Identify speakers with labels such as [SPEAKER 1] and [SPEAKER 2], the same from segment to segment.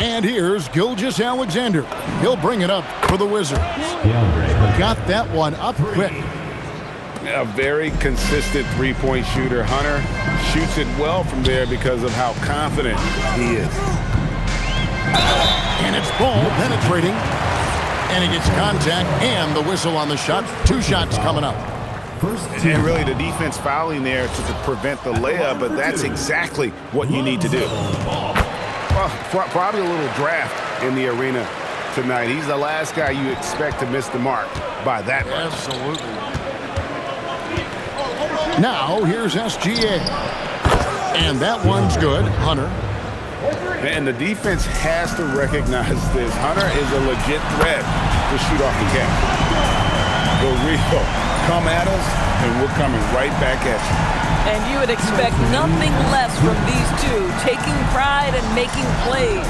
[SPEAKER 1] And here's Gilgeous-Alexander. He'll bring it up for the Wizards. Got that one up quick.
[SPEAKER 2] A very consistent three-point shooter. Hunter shoots it well from there because of how confident he is.
[SPEAKER 1] And it's ball penetrating. And he gets contact and the whistle on the shot. 2 shots coming up.
[SPEAKER 2] And really the defense fouling there to prevent the layup, but that's exactly what you need to do. Well, probably a little draft in the arena tonight. He's the last guy you expect to miss the mark by that much.
[SPEAKER 1] Absolutely. Now here's SGA. And that one's good. Hunter.
[SPEAKER 2] And the defense has to recognize this. Hunter is a legit threat to shoot off the catch. For real. Come at us, and we're coming right back at you.
[SPEAKER 3] And you would expect nothing less from these two, taking pride and making plays.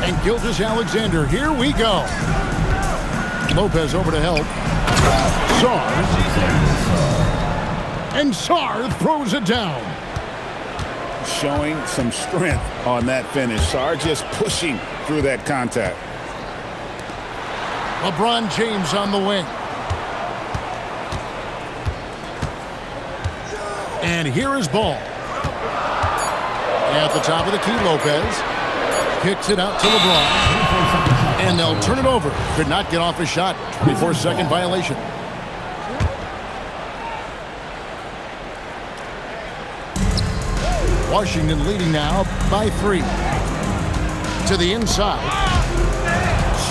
[SPEAKER 1] And Gilgeous-Alexander, here we go. Lopez over to help. Sarr. And Sarr throws it down.
[SPEAKER 2] Showing some strength on that finish. Sarr just pushing through that contact.
[SPEAKER 1] LeBron James on the wing. And here is ball. At the top of the key, Lopez. Kicks it out to LeBron. And they'll turn it over. Could not get off a shot. 24-second violation. Washington leading now by 3. To the inside.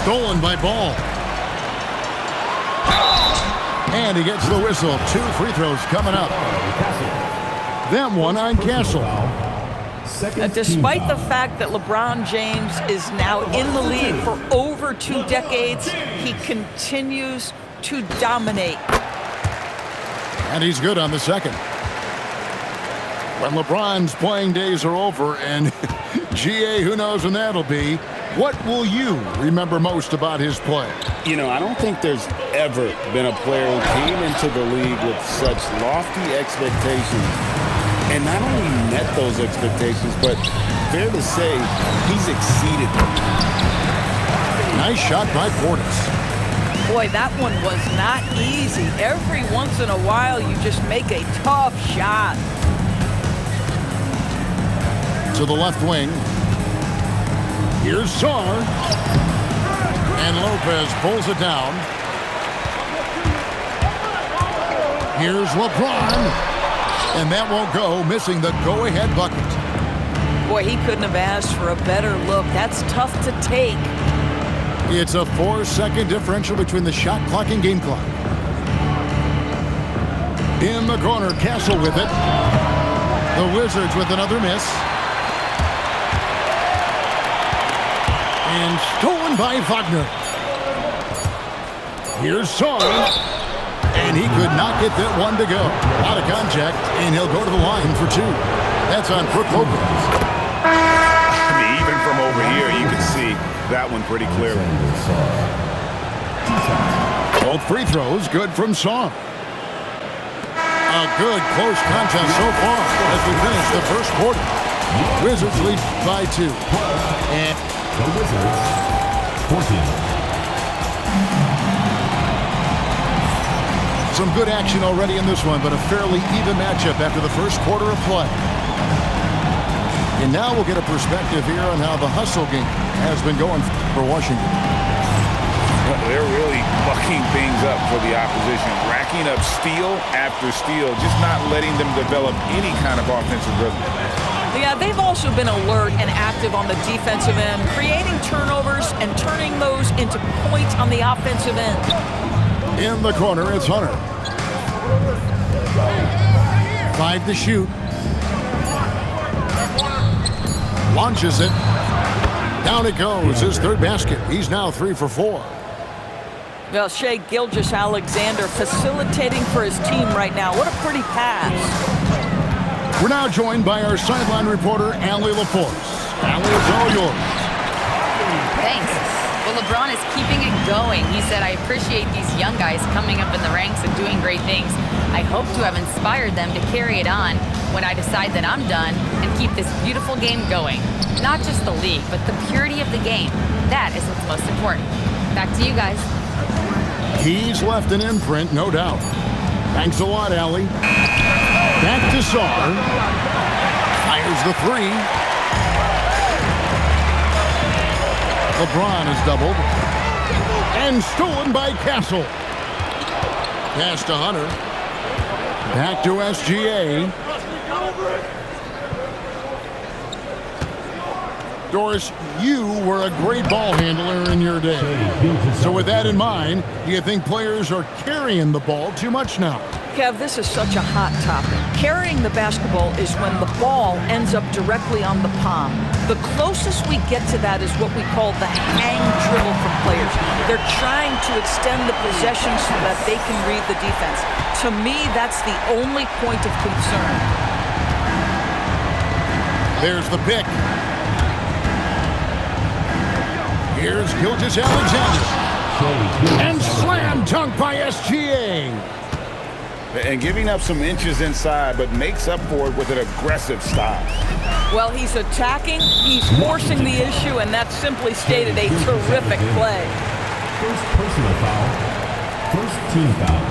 [SPEAKER 1] Stolen by Ball. And he gets the whistle. 2 free throws coming up. That one on Castle.
[SPEAKER 3] Despite the fact that LeBron James is now in the league for over 2 decades, he continues to dominate.
[SPEAKER 1] And he's good on the second. When LeBron's playing days are over, and GA, who knows when that'll be, what will you remember most about his play?
[SPEAKER 2] You know, I don't think there's ever been a player who came into the league with such lofty expectations and not only met those expectations, but fair to say, he's exceeded them.
[SPEAKER 1] Nice shot by Portis.
[SPEAKER 3] Boy, that one was not easy. Every once in a while, you just make a tough shot.
[SPEAKER 1] To the left wing. Here's Sarr. And Lopez pulls it down. Here's LeBron. And that won't go, missing the go-ahead bucket.
[SPEAKER 3] Boy, he couldn't have asked for a better look. That's tough to take.
[SPEAKER 1] It's a 4-second differential between the shot clock and game clock. In the corner, Castle with it. The Wizards with another miss. And stolen by Wagner. Here's Sarr. And he could not get that one to go. Out of contact, and he'll go to the line for 2. That's on Brook Lopez.
[SPEAKER 2] I mean, even from over here, you can see that one pretty clearly.
[SPEAKER 1] Both free throws good from Sarr. A good close contest so far as we finish the first quarter. Wizards lead by 2. And
[SPEAKER 4] the Wizards, 14.
[SPEAKER 1] Some good action already in this one, but a fairly even matchup after the first quarter of play. And now we'll get a perspective here on how the hustle game has been going for Washington.
[SPEAKER 2] They're really bucking things up for the opposition, racking up steal after steal, just not letting them develop any kind of offensive rhythm.
[SPEAKER 3] Yeah, they've also been alert and active on the defensive end, creating turnovers and turning those into points on the offensive end.
[SPEAKER 1] In the corner, it's Hunter. 5 to shoot. Launches it. Down it goes. His 3rd basket. He's now 3 for 4.
[SPEAKER 3] Well, Shea Gilgeous-Alexander facilitating for his team right now. What a pretty pass.
[SPEAKER 1] We're now joined by our sideline reporter, Allie LaForce. Allie, it's all yours.
[SPEAKER 5] Thanks. Well, LeBron is keeping it going. He said, I appreciate these young guys coming up in the ranks and doing great things. I hope to have inspired them to carry it on when I decide that I'm done and keep this beautiful game going. Not just the league, but the purity of the game. That is what's most important. Back to you guys.
[SPEAKER 1] He's left an imprint, no doubt. Thanks a lot, Allie. Back to Sarr. Fires the three. LeBron is doubled. And stolen by Castle. Pass to Hunter. Back to SGA. Doris, you were a great ball handler in your day. So with that in mind, do you think players are carrying the ball too much now?
[SPEAKER 3] Kev, this is such a hot topic. Carrying the basketball is when the ball ends up directly on the palm. The closest we get to that is what we call the hang dribble from players. They're trying to extend the possession so that they can read the defense. To me, that's the only point of concern.
[SPEAKER 1] There's the pick. Here's Gilgeous-Alexander. And slam dunk by SGA.
[SPEAKER 2] And giving up some inches inside, but makes up for it with an aggressive style.
[SPEAKER 3] Well, he's attacking, he's forcing the issue, and that's simply stated a terrific play.
[SPEAKER 4] First personal foul. First team foul.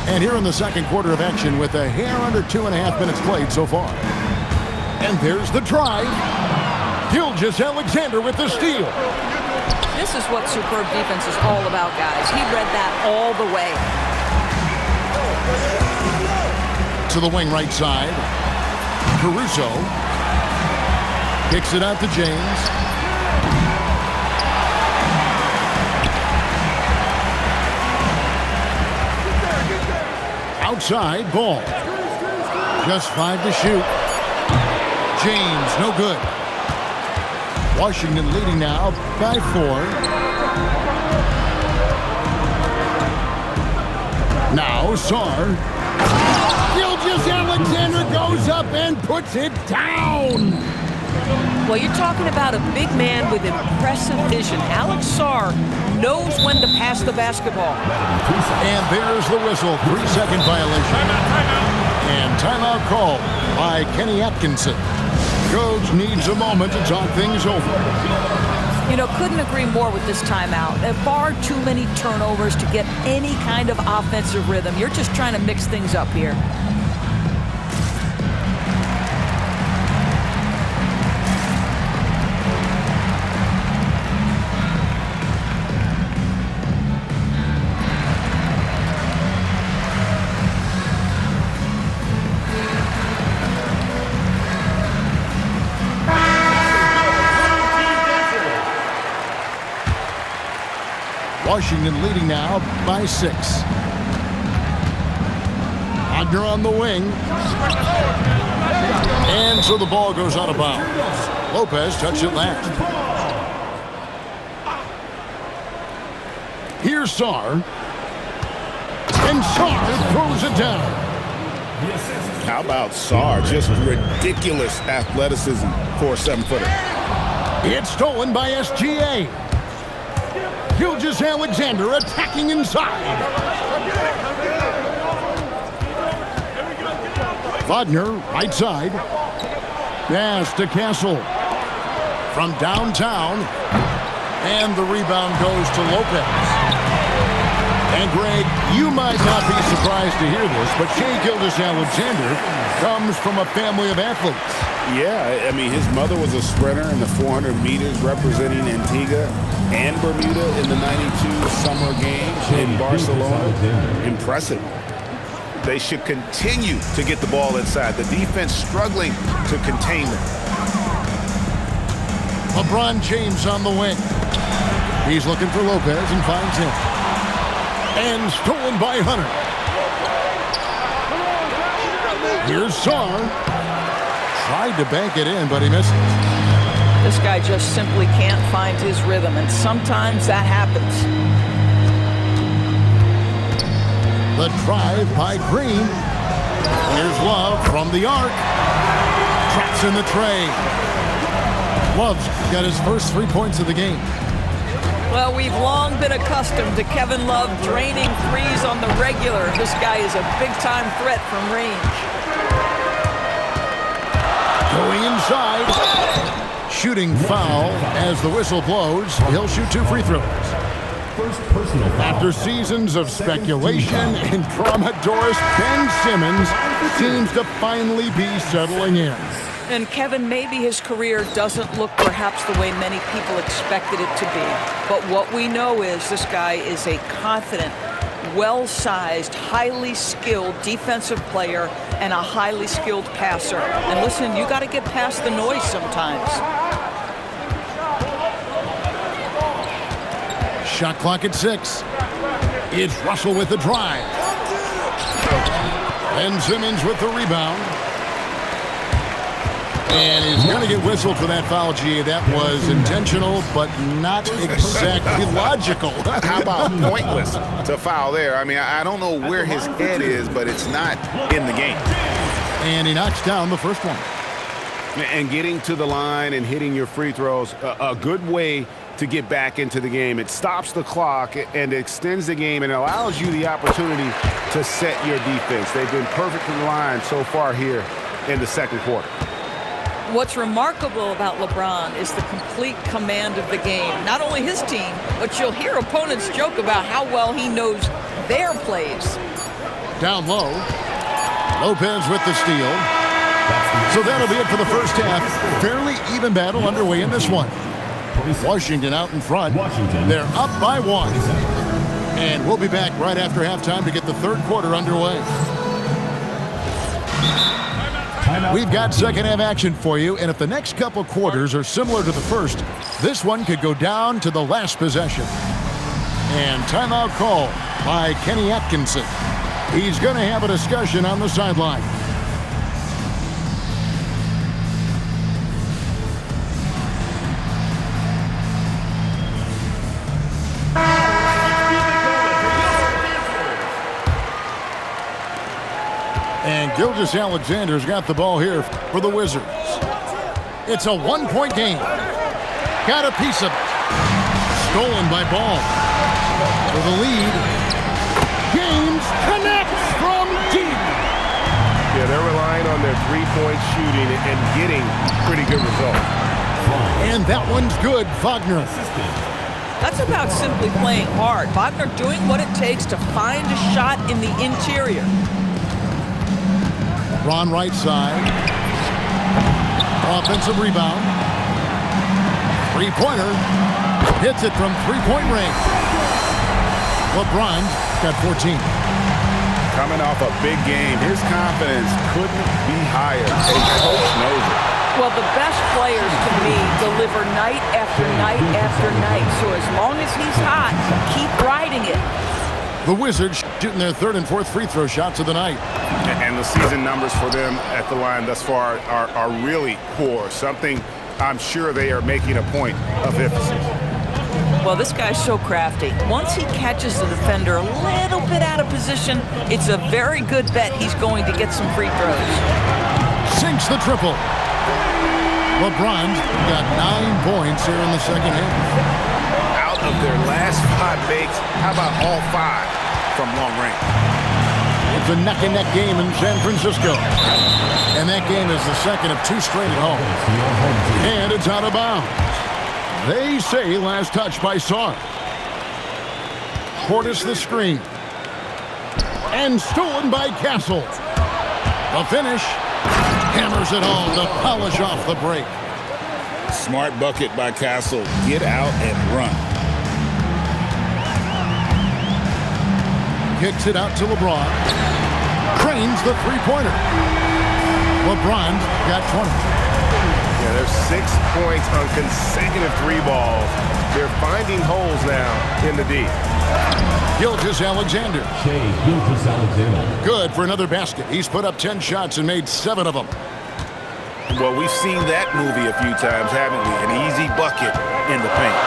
[SPEAKER 1] And here in the second quarter of action with a hair under 2.5 minutes played so far. And there's the drive. Gilgeous-Alexander with the steal.
[SPEAKER 3] This is what superb defense is all about, guys. He read that all the way.
[SPEAKER 1] To the wing right side. Caruso. Kicks it out to James. Outside, ball. Just 5 to shoot. James, no good. Washington leading now by 4. Now Sarr. Gilgeous-Alexander goes up and puts it down.
[SPEAKER 3] Well, you're talking about a big man with impressive vision. Alex Sarr knows when to pass the basketball.
[SPEAKER 1] And there's the whistle. 3-second violation. And timeout called by Kenny Atkinson. Coach needs a moment to talk things over.
[SPEAKER 3] You know, couldn't agree more with this timeout. There are far too many turnovers to get any kind of offensive rhythm. You're just trying to mix things up here.
[SPEAKER 1] Washington leading now by 6. Wagner on the wing. And so the ball goes out of bounds. Lopez touched it last. Here's Sarr. And Sarr throws it down.
[SPEAKER 2] How about Sarr? Just ridiculous athleticism for a 7-footer.
[SPEAKER 1] It's stolen by SGA. Gilgeous-Alexander attacking inside. Wagner, right side. Pass to Castle. From downtown. And the rebound goes to Lopez. And Greg, you might not be surprised to hear this, but Shai Gilgeous-Alexander comes from a family of athletes.
[SPEAKER 2] Yeah, I mean, his mother was a sprinter in the 400 meters representing Antigua and Bermuda in the 92 Summer Games in Barcelona. Impressive. They should continue to get the ball inside. The defense struggling to contain them.
[SPEAKER 1] LeBron James on the wing. He's looking for Lopez and finds him. And stolen by Hunter. Here's Sarr. Tried to bank it in, but he misses.
[SPEAKER 3] This guy just simply can't find his rhythm, and sometimes that happens.
[SPEAKER 1] The drive by Green. Here's Love from the arc. Traps in the tray. Love's got his first 3 points of the game.
[SPEAKER 3] Well, we've long been accustomed to Kevin Love draining threes on the regular. This guy is a big-time threat from range.
[SPEAKER 1] Going inside. Shooting foul as the whistle blows. He'll shoot 2 free throws.
[SPEAKER 4] First personal foul.
[SPEAKER 1] After seasons of speculation and drama, Doris, Ben Simmons seems to finally be settling in.
[SPEAKER 3] And Kevin, maybe his career doesn't look perhaps the way many people expected it to be. But what we know is this guy is a confident, well-sized, highly skilled defensive player and a highly skilled passer. And listen, you got to get past the noise sometimes.
[SPEAKER 1] Shot clock at 6. It's Russell with the drive. Ben Simmons with the rebound. And he's going to get whistled for that foul, G. That was intentional, but not exactly logical.
[SPEAKER 2] How about pointless to foul there? I mean, I don't know where his head is, but it's not in the game.
[SPEAKER 1] And he knocks down the first one.
[SPEAKER 2] And getting to the line and hitting your free throws, a good way to get back into the game. It stops the clock and extends the game and allows you the opportunity to set your defense. They've been perfect from the line so far here in the second quarter.
[SPEAKER 3] What's remarkable about LeBron is the complete command of the game. Not only his team, but you'll hear opponents joke about how well he knows their plays.
[SPEAKER 1] Down low. Lopez with the steal. So that'll be it for the first half. Fairly even battle underway in this one. Washington out in front. They're up by 1. And we'll be back right after halftime to get the third quarter underway. We've got second half action for you, and if the next couple quarters are similar to the first, this one could go down to the last possession. And timeout call by Kenny Atkinson. He's going to have a discussion on the sideline. And Gilgeous-Alexander's got the ball here for the Wizards. It's a 1-point game. Got a piece of it. Stolen by Ball. For the lead. James connects from deep.
[SPEAKER 2] Yeah, they're relying on their three-point shooting and getting pretty good results.
[SPEAKER 1] And that one's good, Wagner.
[SPEAKER 3] That's about simply playing hard. Wagner doing what it takes to find a shot in the interior.
[SPEAKER 1] Ron right side. Offensive rebound. Three-pointer. Hits it from three-point range. LeBron got 14.
[SPEAKER 2] Coming off a big game, his confidence couldn't be higher. A coach knows it.
[SPEAKER 3] Well, the best players, to me, deliver night after night after night. So as long as he's hot, keep riding it.
[SPEAKER 1] The Wizards shooting their third and fourth free throw shots of the night.
[SPEAKER 2] And the season numbers for them at the line thus far are really poor. Something I'm sure they are making a point of emphasis.
[SPEAKER 3] Well, this guy's so crafty. Once he catches the defender a little bit out of position, it's a very good bet he's going to get some free throws.
[SPEAKER 1] Sinks the triple. LeBron's got 9 points here in the second half.
[SPEAKER 2] Out of their last 5 makes, how about all 5 from long range?
[SPEAKER 1] It's a neck-and-neck game in San Francisco. And that game is the second of 2 straight at home. And it's out of bounds. They say last touch by Sarr. Portis the screen. And stolen by Castle. The finish. Hammers it home to polish off the break.
[SPEAKER 2] Smart bucket by Castle. Get out and run.
[SPEAKER 1] Kicks it out to LeBron. Cranes the three-pointer. LeBron got 20.
[SPEAKER 2] Yeah, there's 6 points on consecutive 3 balls. They're finding holes now in the D.
[SPEAKER 1] Gilgeous-Alexander.
[SPEAKER 4] Gilgeous-Alexander.
[SPEAKER 1] Good for another basket. He's put up 10 shots and made 7 of them.
[SPEAKER 2] Well, we've seen that movie a few times, haven't we? An easy bucket in the paint.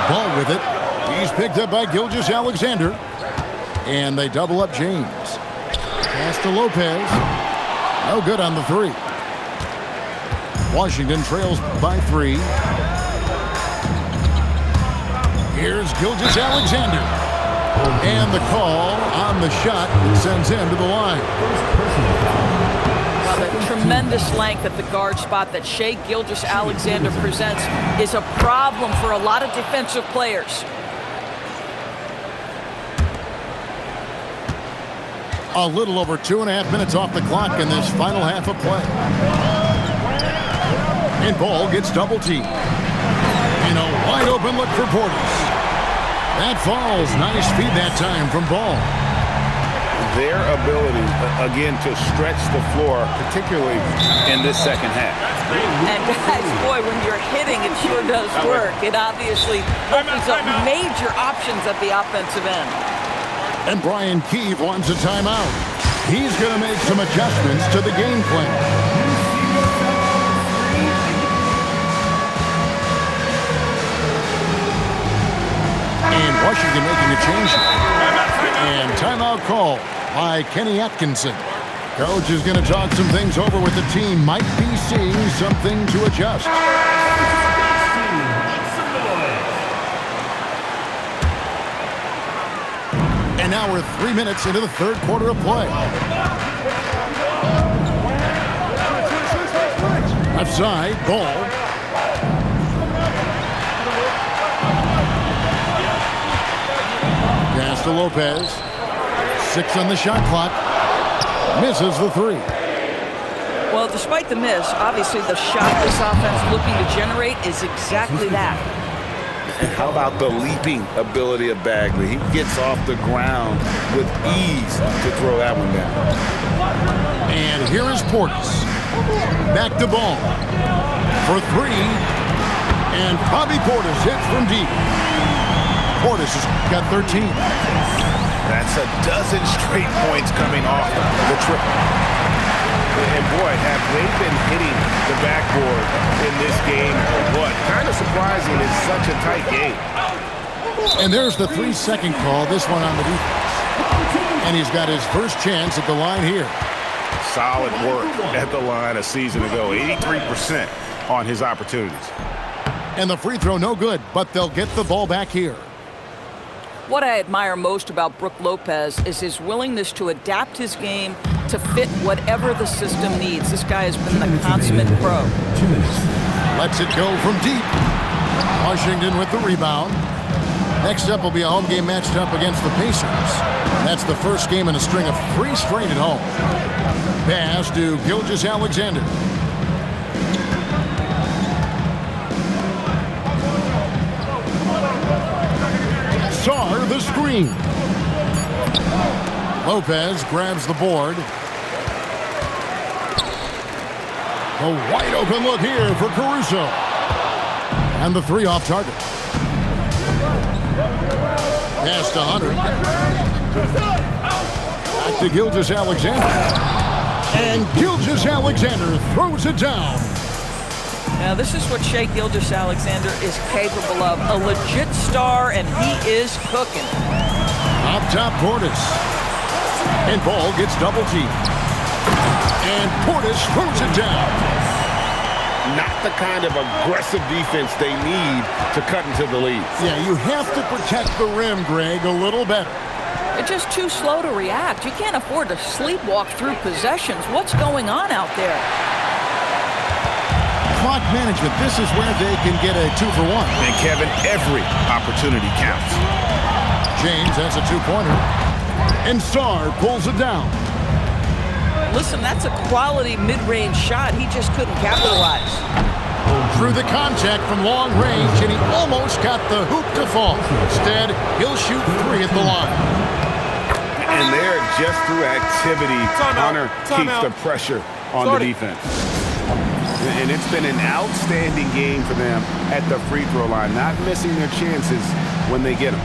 [SPEAKER 1] Ball with it. He's picked up by Gilgeous-Alexander. And they double up James. Pass to Lopez. No good on the 3. Washington trails by 3. Here's Gilgeous-Alexander. And the call on the shot that sends him to the line.
[SPEAKER 3] Well, the tremendous length at the guard spot that Shai Gilgeous-Alexander presents is a problem for a lot of defensive players.
[SPEAKER 1] A little over 2.5 minutes off the clock in this final half of play. And Ball gets double teamed. And a wide open look for Portis. That falls. Nice feed that time from Ball.
[SPEAKER 2] Their ability, again, to stretch the floor, particularly in this second half.
[SPEAKER 3] And guys, boy, when you're hitting, it sure does work. It obviously opens up major options at the offensive end.
[SPEAKER 1] And Brian Keefe wants a timeout. He's going to make some adjustments to the game plan. And Washington making a change. And timeout call by Kenny Atkinson. Coach is going to talk some things over with the team. Might be seeing something to adjust. And now we're 3 minutes into the third quarter of play. Left side, Ball. Pass to Lopez. 6 on the shot clock. Misses the 3.
[SPEAKER 3] Well, despite the miss, obviously the shot this offense looking to generate is exactly that.
[SPEAKER 2] And how about the leaping ability of Bagley? He gets off the ground with ease to throw that one down.
[SPEAKER 1] And here is Portis. Back to Ball. For 3. And Bobby Portis hits from deep. Portis has got 13.
[SPEAKER 2] That's a dozen straight points coming off the triple. And boy, have they been hitting the backboard in this game or what? Kind of surprising, it's such a tight game.
[SPEAKER 1] And there's the 3-second call, this one on the defense. And he's got his first chance at the line here.
[SPEAKER 2] Solid work at the line a season ago. 83% on his opportunities.
[SPEAKER 1] And the free throw no good, but they'll get the ball back here.
[SPEAKER 3] What I admire most about Brook Lopez is his willingness to adapt his game to fit whatever the system needs. This guy has been the consummate pro.
[SPEAKER 4] 2 minutes.
[SPEAKER 1] Lets it go from deep. Washington with the rebound. Next up will be a home game matched up against the Pacers. That's the first game in a string of 3 straight at home. Pass to Gilgeous-Alexander. Saar the screen. Lopez grabs the board. A wide open look here for Caruso. And the 3 off target. Pass to Hunter. Back to Gilgeous-Alexander. And Gilgeous-Alexander throws it down.
[SPEAKER 3] Now, this is what Shai Gilgeous-Alexander is capable of. A legit star, and he is cooking.
[SPEAKER 1] Up top, Portis. And Ball gets double teamed. And Portis throws it down.
[SPEAKER 2] Not the kind of aggressive defense they need to cut into the lead.
[SPEAKER 1] Yeah, you have to protect the rim, Greg, a little better.
[SPEAKER 3] They're just too slow to react. You can't afford to sleepwalk through possessions. What's going on out there?
[SPEAKER 1] Clock management, this is where they can get a 2-for-1.
[SPEAKER 2] And Kevin, every opportunity counts.
[SPEAKER 1] James has a 2-pointer. And Saar pulls it down.
[SPEAKER 3] Listen, that's a quality mid-range shot. He just couldn't capitalize.
[SPEAKER 1] Through the contact from long range, and he almost got the hoop to fall. Instead, he'll shoot 3 at the line.
[SPEAKER 2] And there, just through activity, Hunter keeps the pressure on the defense. And it's been an outstanding game for them at the free throw line, not missing their chances when they get them.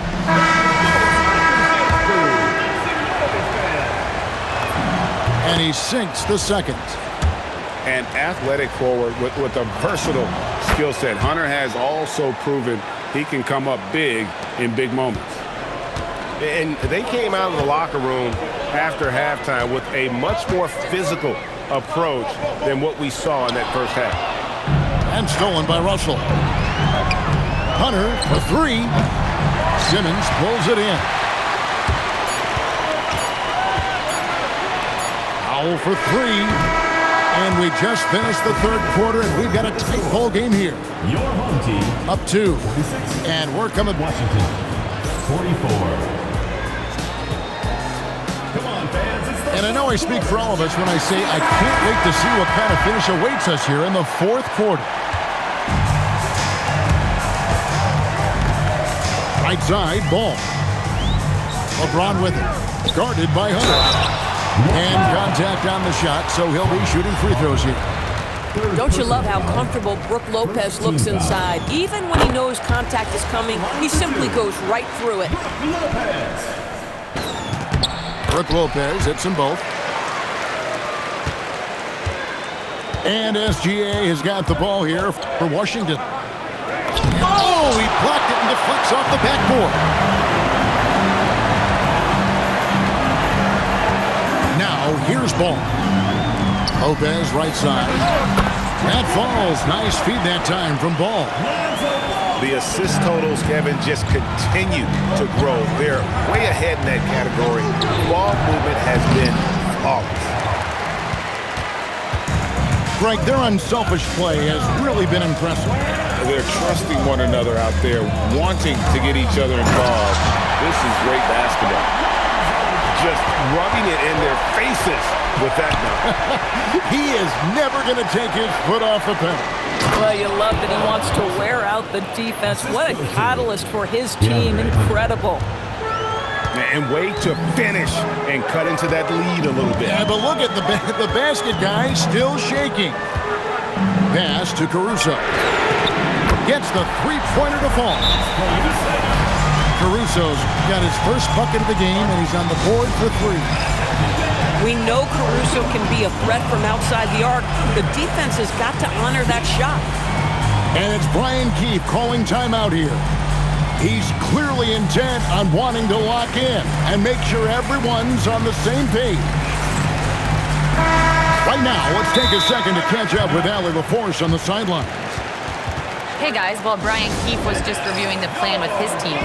[SPEAKER 1] And he sinks the second.
[SPEAKER 2] An athletic forward with a versatile skill set. Hunter has also proven he can come up big in big moments.
[SPEAKER 6] And they came out of the locker room after halftime with a much more physical approach than what we saw in that first half.
[SPEAKER 1] And stolen by Russell. Hunter for three. Simmons pulls it in. Foul for three. And we just finished the third quarter, and we've got a tight ball game here.
[SPEAKER 4] Your home team.
[SPEAKER 1] Up two.
[SPEAKER 4] 46.
[SPEAKER 1] And we're coming.
[SPEAKER 4] Washington, 44. Come on, fans. It's the
[SPEAKER 1] And I know I speak for all of us when I say I can't wait to see what kind of finish awaits us here in the fourth quarter. Right side, ball. LeBron with it. Guarded by Hunter. And contact on the shot, so he'll be shooting free throws here.
[SPEAKER 7] Don't you love how comfortable Brook Lopez looks inside? Even when he knows contact is coming, he simply goes right through it.
[SPEAKER 1] Brook Lopez hits them both. And SGA has got the ball here for Washington. Oh, he blocked it and deflects off the backboard. Now, here's ball. Lopez, right side. That falls. Nice feed that time from Ball.
[SPEAKER 2] The assist totals, Kevin, just continue to grow. They're way ahead in that category. Ball movement has been flawless.
[SPEAKER 1] Greg, their unselfish play has really been impressive.
[SPEAKER 2] They're trusting one another out there, wanting to get each other involved. This is great basketball. Just rubbing it in their faces with that note.
[SPEAKER 1] He is never going to take his foot off the pedal.
[SPEAKER 7] Well, you love that he wants to wear out the defense. What a catalyst for his team. Incredible.
[SPEAKER 2] And way to finish and cut into that lead a little bit.
[SPEAKER 1] Yeah, but look at the basket guy still shaking. Pass to Caruso. Gets the three-pointer to fall. Caruso's got his first bucket of the game, and he's on the board for three.
[SPEAKER 7] We know Caruso can be a threat from outside the arc. The defense has got to honor that shot.
[SPEAKER 1] And it's Brian Keefe calling timeout here. He's clearly intent on wanting to lock in and make sure everyone's on the same page. Right now, let's take a second to catch up with Allie LaForce on the sideline.
[SPEAKER 5] Hey guys, while Brian Keefe was just reviewing the plan with his team,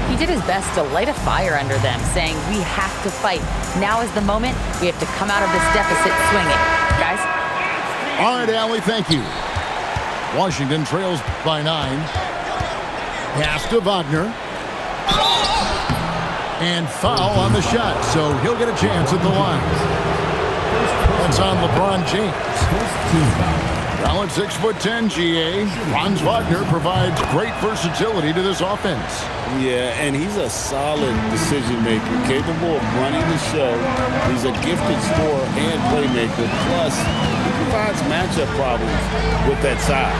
[SPEAKER 5] he did his best to light a fire under them, saying, we have to fight. Now is the moment. We have to come out of this deficit swinging. Guys?
[SPEAKER 1] All right, Allie, thank you. Washington trails by 9. Pass to Wagner. And foul on the shot, so he'll get a chance at the line. That's on LeBron James. Well, at 6'10", GA, Franz Wagner provides great versatility to this offense.
[SPEAKER 8] Yeah, and he's a solid decision maker, capable of running the show. He's a gifted scorer and playmaker. Plus, he provides matchup problems with that size.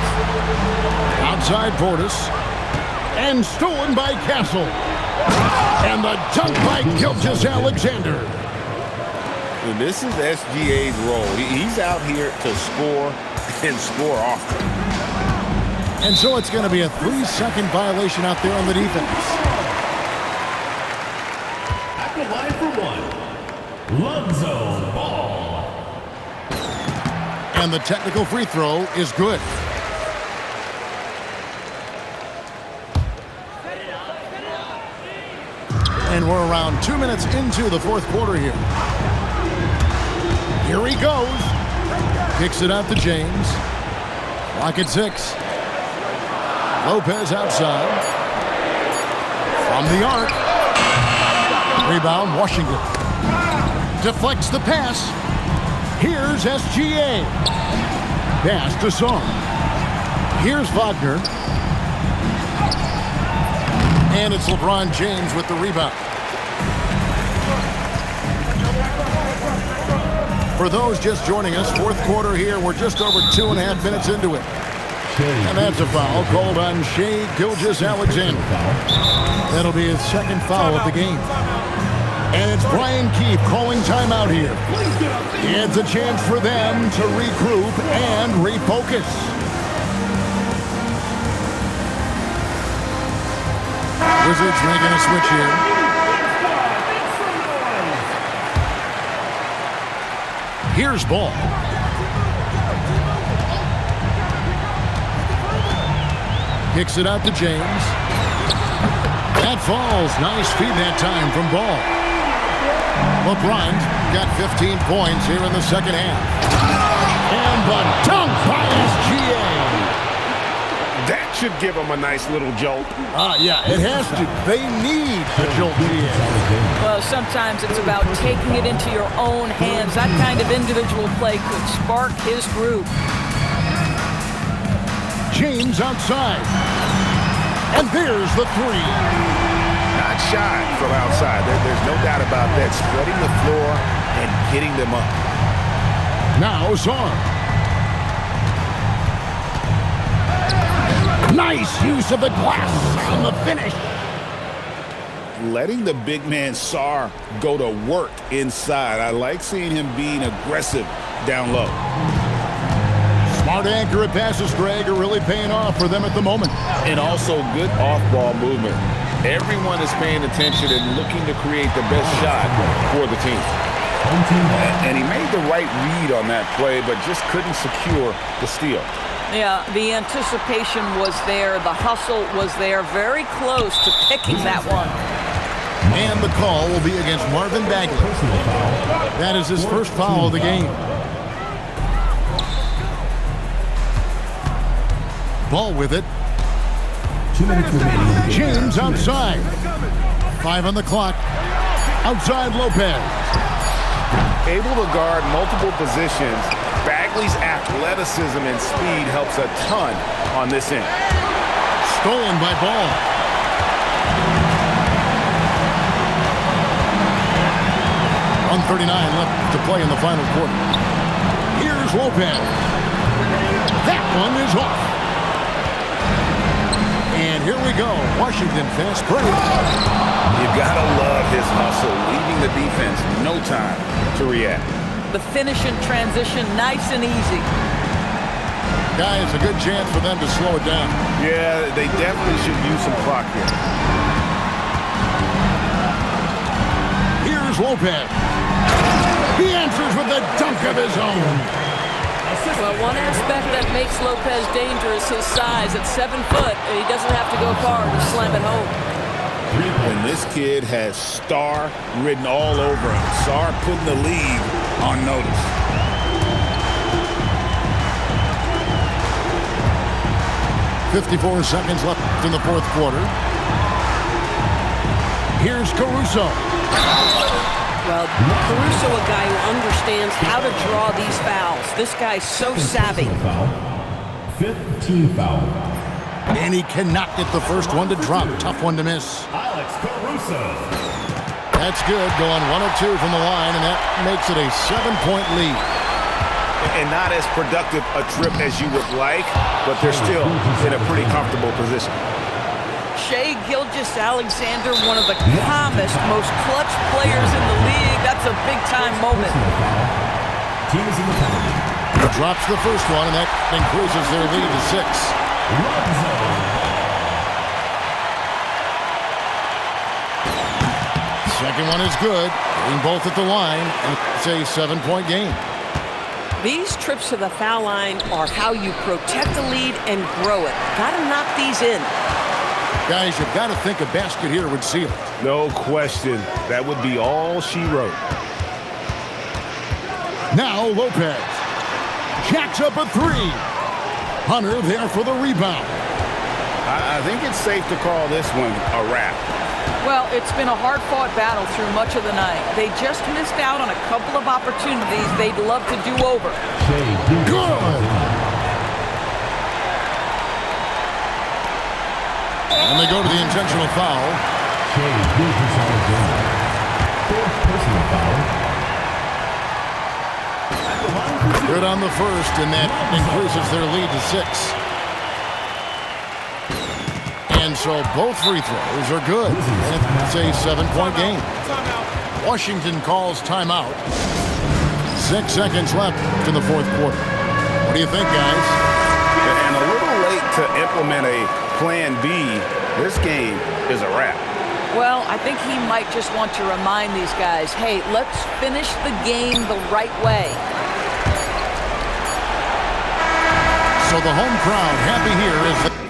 [SPEAKER 1] Outside Portis. And stolen by Castle. And the dunk by Gilgeous-Alexander.
[SPEAKER 8] And this is SGA's role. He's out here to score and score often.
[SPEAKER 1] And so it's going to be a 3-second violation out there on the defense.
[SPEAKER 4] At the line for one, Lonzo Ball.
[SPEAKER 1] And the technical free throw is good. And we're around 2 minutes into the fourth quarter here. Here he goes. Kicks it out to James. Clock at 6. Lopez outside. From the arc. Rebound, Washington. Deflects the pass. Here's SGA. Pass to Song. Here's Wagner. And it's LeBron James with the rebound. For those just joining us, fourth quarter here, we're just over 2.5 minutes into it. And that's a foul called on Shai Gilgeous-Alexander. That'll be his second foul of the game. And it's Brian Keefe calling timeout here. It's a chance for them to regroup and refocus. Wizards making a switch here. Here's Ball. Kicks it out to James. That falls. Nice feed that time from Ball. LeBron's got 15 points here in the second half. And the dunk by SGA.
[SPEAKER 2] That should give them a nice little jolt.
[SPEAKER 1] Yeah, it has to. They need a jolt, GA.
[SPEAKER 3] Well, sometimes it's about taking it into your own hands. That kind of individual play could spark his group.
[SPEAKER 1] James outside. And there's the three.
[SPEAKER 2] Not shy from outside. There's no doubt about that. Spreading the floor and getting them up.
[SPEAKER 1] Now Zar. Nice use of the glass on the finish.
[SPEAKER 8] Letting the big man Sar go to work inside. I like seeing him being aggressive down low.
[SPEAKER 1] Smart accurate passes, Greg, are really paying off for them at the moment.
[SPEAKER 8] And also good off-ball movement. Everyone is paying attention and looking to create the best shot for the team. And he made the right read on that play, but just couldn't secure the steal.
[SPEAKER 3] Yeah, the anticipation was there. The hustle was there. Very close to picking that one.
[SPEAKER 1] And the call will be against Marvin Bagley. That is his first foul of the game. Ball with it.
[SPEAKER 4] 2 minutes remaining.
[SPEAKER 1] James outside. 5 on the clock. Outside Lopez.
[SPEAKER 2] Able to guard multiple positions. Bagley's athleticism and speed helps a ton on this end.
[SPEAKER 1] Stolen by Ball. 1:39 left to play in the final quarter. Here's Lopez. That one is off. And here we go. Washington fast break.
[SPEAKER 2] You gotta love his hustle, leaving the defense no time to react.
[SPEAKER 3] The finish in transition, nice and easy.
[SPEAKER 1] Guys, a good chance for them to slow it down.
[SPEAKER 2] Yeah, they definitely should use some clock here.
[SPEAKER 1] Here's Lopez. He answers with a dunk of his own.
[SPEAKER 7] Well, one aspect that makes Lopez dangerous, his size. At 7 foot, he doesn't have to go far to slam it home.
[SPEAKER 8] And this kid has star written all over him. Sar putting the league on notice.
[SPEAKER 1] .54 seconds left in the fourth quarter. Here's Caruso.
[SPEAKER 7] Well, Caruso, a guy who understands how to draw these fouls. This guy's so savvy.
[SPEAKER 4] Fifth team foul.
[SPEAKER 1] And he cannot get the first one to drop. Tough one to miss.
[SPEAKER 4] Alex Caruso.
[SPEAKER 1] That's good. Going 1 of 2 from the line, and that makes it a 7-point lead.
[SPEAKER 2] And not as productive a trip as you would like, but they're still in a pretty comfortable position.
[SPEAKER 3] Shai Gilgeous-Alexander, one of the calmest, most clutch players in the league. That's a big-time moment.
[SPEAKER 4] Team is in the penalty.
[SPEAKER 1] He drops the first one, and that increases their lead to 6. Second one is good. Getting both at the line, and it's a 7-point game.
[SPEAKER 7] These trips to the foul line are how you protect the lead and grow it. Got to knock these in.
[SPEAKER 1] Guys, you've got to think a basket here would seal it.
[SPEAKER 2] No question. That would be all she wrote.
[SPEAKER 1] Now Lopez. Jacks up a 3. Hunter there for the rebound.
[SPEAKER 2] I think it's safe to call this one a wrap.
[SPEAKER 3] Well, it's been a hard-fought battle through much of the night. They just missed out on a couple of opportunities they'd love to do over.
[SPEAKER 1] Good! And they go to the intentional foul.
[SPEAKER 4] Fourth personal foul.
[SPEAKER 1] Good on the first, and that increases their lead to 6. And so both free throws are good. And it's a 7-point game. Washington calls timeout. 6 seconds left in the fourth quarter. What do you think, guys?
[SPEAKER 2] And a little late to implement a plan B. This game is a wrap.
[SPEAKER 3] Well, I think he might just want to remind these guys, hey, let's finish the game the right way.
[SPEAKER 1] So the home crowd happy here as